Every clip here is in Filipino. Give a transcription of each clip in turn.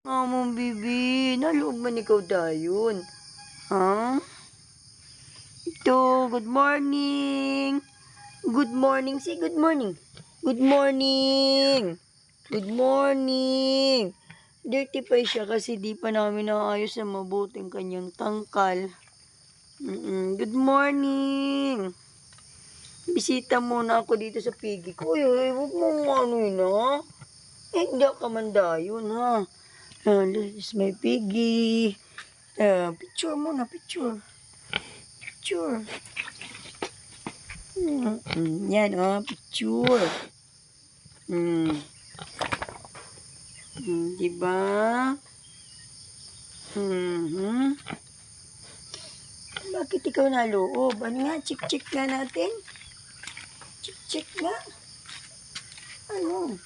Nga mong bibi, naloob man ikaw dayon. Ha? Ito, good morning. Good morning, say good morning. Good morning. Good morning. Dirty pa siya kasi di pa namin naayos na mabuting kanyang tangkal. Good morning. Bisita muna ako dito sa pigi ko. Uy, huwag mo ano yun, ha? Hindi ka man dayon, ha? This is my piggy. Picture muna, picture. Picture. Yan, picture. Diba? Bakit ikaw naloob? Ano nga? Check nga natin. Check nga. Ano?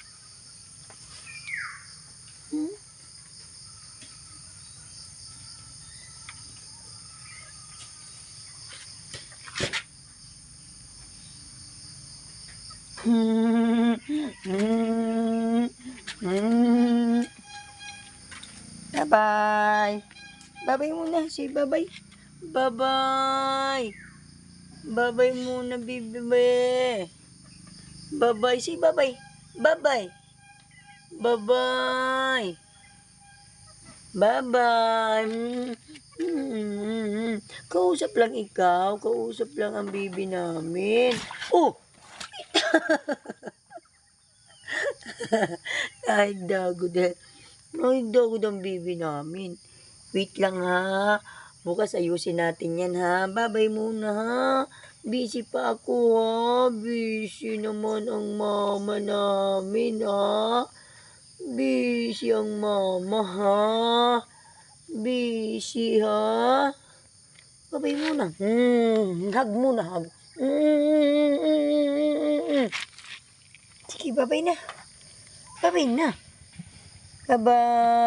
Bye-bye. Bye-bye muna. Say bye-bye. Bye-bye. Bye-bye muna, bibi. Bye-bye. Say bye-bye. Bye-bye. Bye-bye. Bye-bye. Kausap lang ikaw. Kausap lang ang bibi namin. Oh! Ay, dagod eh. Ay, dagod ang bibi namin. Wait lang ha. Bukas ayusin natin yan ha. Bye-bye muna ha. Busy pa ako ha. Busy naman ang mama namin ha. Busy ang mama ha. Busy ha. Bye-bye muna. Hug muna, hug. Sige, bye-bye na. Bye-bye na. Bye-bye.